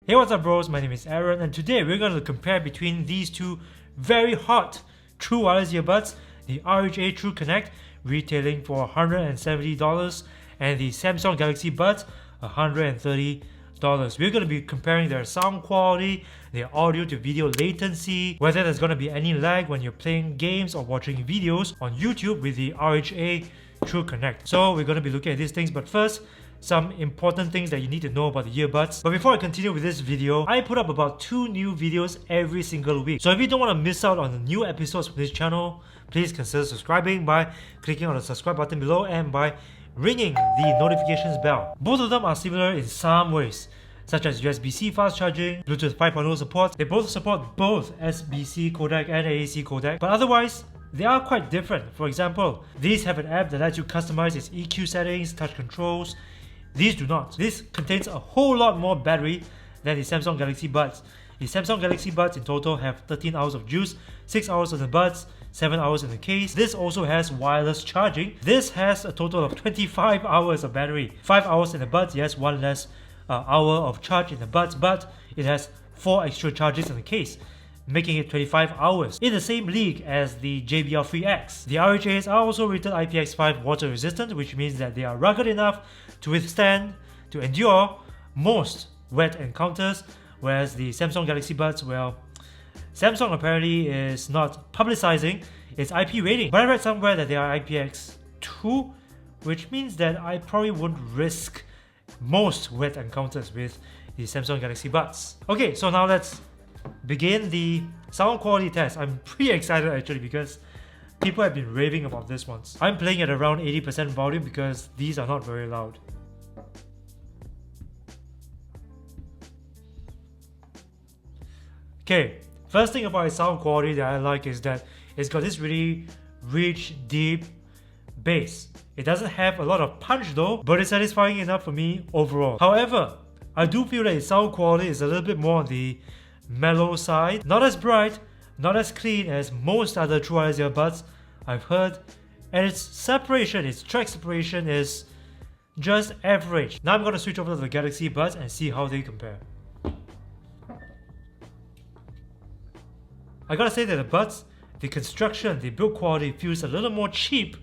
Hey, what's up bros, my name is Aaron and today we're going to compare between these two very hot true wireless earbuds, the RHA TrueConnect retailing for $170 and the Samsung Galaxy Buds $130. We're going to be comparing their sound quality, their audio to video latency, whether there's going to be any lag when you're playing games or watching videos on YouTube with the RHA TrueConnect. So we're going to be looking at these things, but first, some important things that you need to know about the earbuds. But before I continue with this video, I put up about 2 new videos every single week. So if you don't want to miss out on the new episodes of this channel, please consider subscribing by clicking on the subscribe button below and by ringing the notifications bell. Both of them are similar in some ways, such as USB-C fast charging, Bluetooth 5.0 support. They both support both SBC codec and AAC codec, but otherwise, they are quite different. For example, these have an app that lets you customize its EQ settings, touch controls. These do not. This contains a whole lot more battery than the Samsung Galaxy Buds. The Samsung Galaxy Buds in total have 13 hours of juice, 6 hours on the buds, 7 hours in the case. This also has wireless charging. This has a total of 25 hours of battery. 5 hours in the buds, yes, 1 less hour of charge in the buds, but it has 4 extra charges in the case, making it 25 hours. In the same league as the JBL Free X. The RHAs are also rated IPX5 water resistant, which means that they are rugged enough to endure most wet encounters, whereas the Samsung Galaxy Buds, well, Samsung apparently is not publicizing its IP rating, but I read somewhere that they are IPX2, which means that I probably wouldn't risk most wet encounters with the Samsung Galaxy Buds. Okay, so now let's begin the sound quality test. I'm pretty excited actually because people have been raving about this one. I'm playing at around 80% volume because these are not very loud. Okay, first thing about its sound quality that I like is that it's got this really rich, deep bass. It doesn't have a lot of punch though, but it's satisfying enough for me overall. However, I do feel that its sound quality is a little bit more on the mellow side, not as bright, not as clean as most other true wireless earbuds I've heard, and its track separation is just average. Now I'm going to switch over to the Galaxy Buds and see how they compare. I gotta say that the Buds, the construction, the build quality feels a little more cheap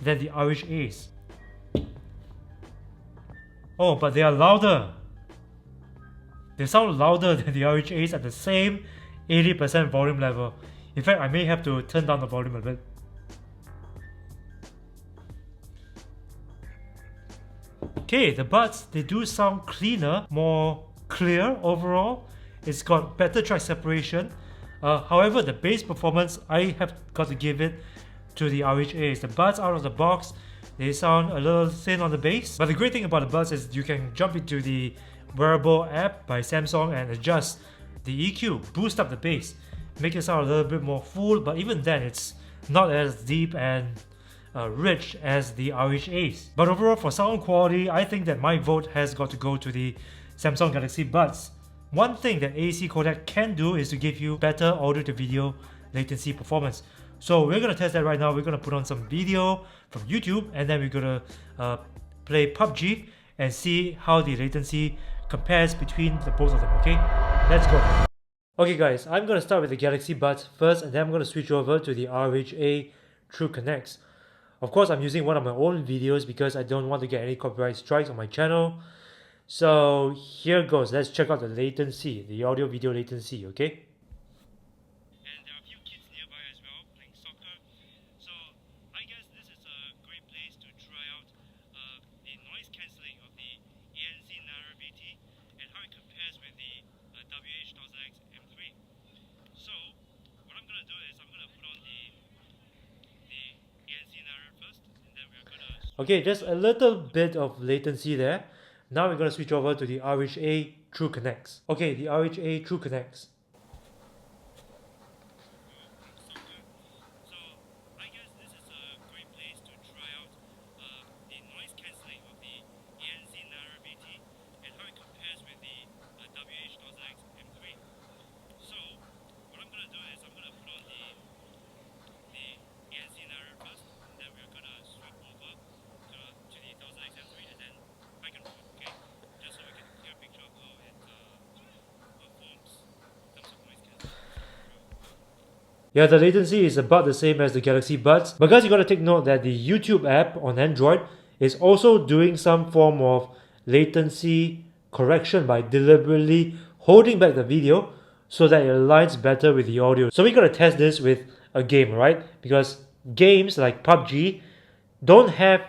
than the RHAs. Oh, but they are louder. They sound louder than the RHAs at the same 80% volume level. In fact, I may have to turn down the volume a bit. Okay, the Buds, they do sound cleaner, more clear overall. It's got better track separation. However, the bass performance, I have got to give it to the RHAs. The Buds out of the box, they sound a little thin on the bass. But the great thing about the Buds is you can jump into the wearable app by Samsung and adjust the EQ, boost up the bass, make it sound a little bit more full, but even then it's not as deep and rich as the RHAs. But overall for sound quality, I think that my vote has got to go to the Samsung Galaxy Buds. One thing that AAC codec can do is to give you better audio to video latency performance. So we're going to test that right now. We're going to put on some video from YouTube and then we're going to play PUBG and see how the latency compares between the both of them, okay? Let's go. Okay guys, I'm going to start with the Galaxy Buds first and then I'm going to switch over to the RHA TrueConnects. Of course, I'm using one of my own videos because I don't want to get any copyright strikes on my channel. So here goes. Let's check out the latency, the audio video latency, okay? And there are a few kids nearby as well playing soccer. So I guess this is a great place to try out the noise cancelling of the ANC Nanoleaf and how it compares with the WH-1000X M3. So what I'm going to do is I'm going to put on the ANC Nanoleaf first, and then we're going to... Okay, just a little bit of latency there. Now we're going to switch over to the RHA TrueConnects. Okay, the RHA TrueConnects. So I guess this is a great place to try out the noise cancelling of the ANC Nanoleaf and how it compares with the WH-1000X M3. So what I'm going to do is I'm going to put on the ANC Nanoleaf first, and then we're going to swap over to the 1000X M3 and then I can okay? Just so we can get a picture of how it Yeah, the latency is about the same as the Galaxy Buds, but guys, you gotta take note that the YouTube app on Android is also doing some form of latency correction by deliberately holding back the video so that it aligns better with the audio. So we gotta test this with a game, right? Because games like PUBG don't have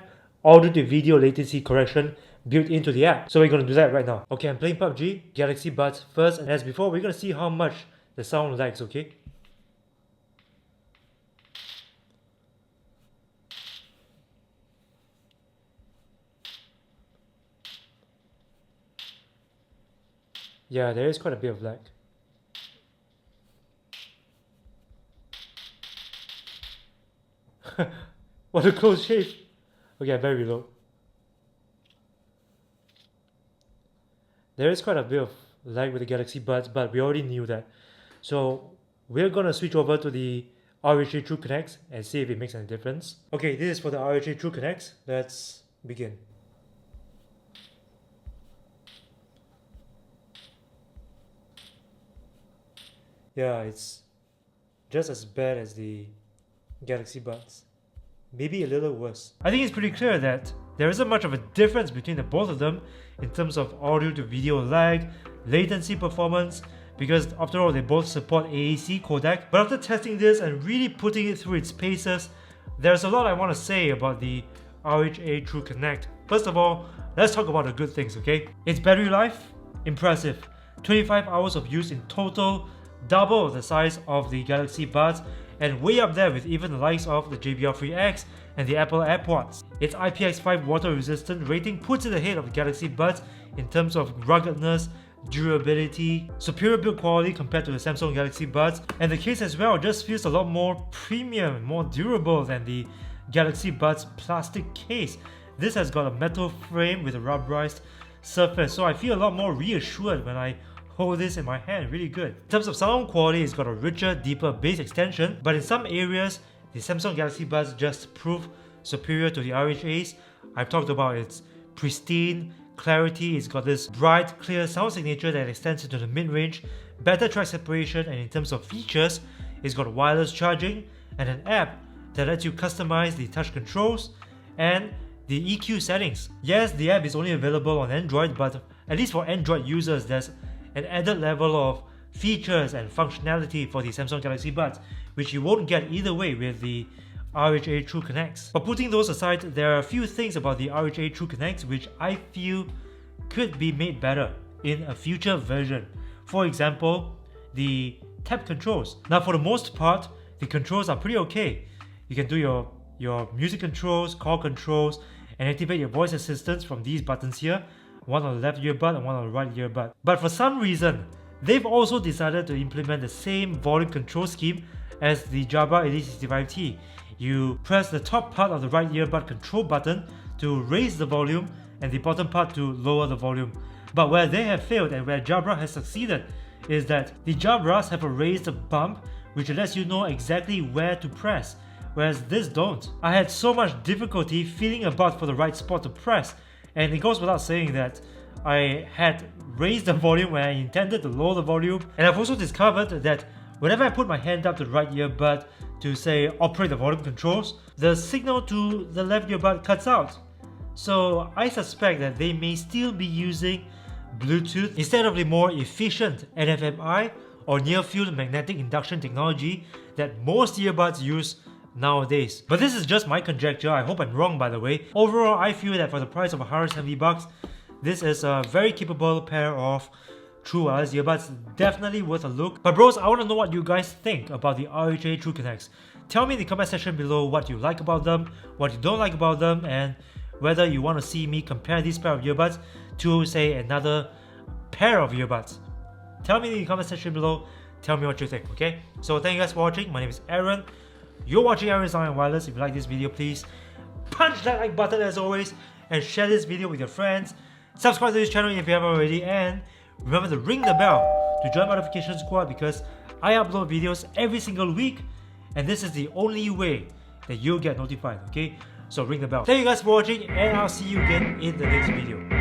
audio to video latency correction built into the app. So we're gonna do that right now. Okay, I'm playing PUBG, Galaxy Buds first, and as before, we're gonna see how much the sound lags, okay? Yeah, there is quite a bit of lag. What a close shave. Okay, I better reload. There is quite a bit of lag with the Galaxy Buds, but we already knew that. So we're gonna switch over to the RHA TrueConnect and see if it makes any difference. Okay, this is for the RHA TrueConnect. Let's begin. Yeah, it's just as bad as the Galaxy Buds. Maybe a little worse. I think it's pretty clear that there isn't much of a difference between the both of them in terms of audio to video lag, latency performance, because after all they both support AAC codec. But after testing this and really putting it through its paces, there's a lot I want to say about the RHA TrueConnect. First of all, let's talk about the good things, okay? Its battery life, impressive. 25 hours of use in total, double the size of the Galaxy Buds, and way up there with even the likes of the JBL Free X and the Apple AirPods. Its IPX5 water resistant rating puts it ahead of the Galaxy Buds in terms of ruggedness, durability, superior build quality compared to the Samsung Galaxy Buds, and the case as well just feels a lot more premium, more durable than the Galaxy Buds plastic case. This has got a metal frame with a rubberized surface, so I feel a lot more reassured when I hold this in my hand. Really good. In terms of sound quality, it's got a richer, deeper bass extension, but in some areas, the Samsung Galaxy Buds just prove superior to the RHAs. I've talked about its pristine clarity, it's got this bright, clear sound signature that extends into the mid-range, better track separation, and in terms of features, it's got wireless charging and an app that lets you customize the touch controls and the EQ settings. Yes, the app is only available on Android, but at least for Android users, there's an added level of features and functionality for the Samsung Galaxy Buds, which you won't get either way with the RHA TrueConnect. But putting those aside, there are a few things about the RHA TrueConnect which I feel could be made better in a future version. For example, the tap controls. Now for the most part, the controls are pretty okay. You can do your music controls, call controls, and activate your voice assistants from these buttons here. One on the left earbud and one on the right earbud. But for some reason, they've also decided to implement the same volume control scheme as the Jaybird 8065T. You press the top part of the right earbud control button to raise the volume and the bottom part to lower the volume. But where they have failed and where Jaybird has succeeded is that the Jaybirds have a raised bump which lets you know exactly where to press, whereas this don't. I had so much difficulty feeling about for the right spot to press. And it goes without saying that I had raised the volume when I intended to lower the volume. And I've also discovered that whenever I put my hand up to the right earbud to say operate the volume controls, the signal to the left earbud cuts out. So I suspect that they may still be using Bluetooth instead of the more efficient NFMI or near field magnetic induction technology that most earbuds use nowadays. But this is just my conjecture. I hope I'm wrong, by the way. Overall, I feel that for the price of $170, this is a very capable pair of true wireless earbuds. Definitely worth a look. But bros, I want to know what you guys think about the RHA TrueConnects. Tell me in the comment section below what you like about them, what you don't like about them, and whether you want to see me compare these pair of earbuds to, say, another pair of earbuds. Tell me in the comment section below. Tell me what you think, okay? So thank you guys for watching. My name is Aaron. You're watching RHAs. If you like this video, please punch that like button as always and share this video with your friends. Subscribe to this channel if you haven't already, and remember to ring the bell to join notification squad because I upload videos every single week and this is the only way that you'll get notified, okay? So ring the bell. Thank you guys for watching and I'll see you again in the next video.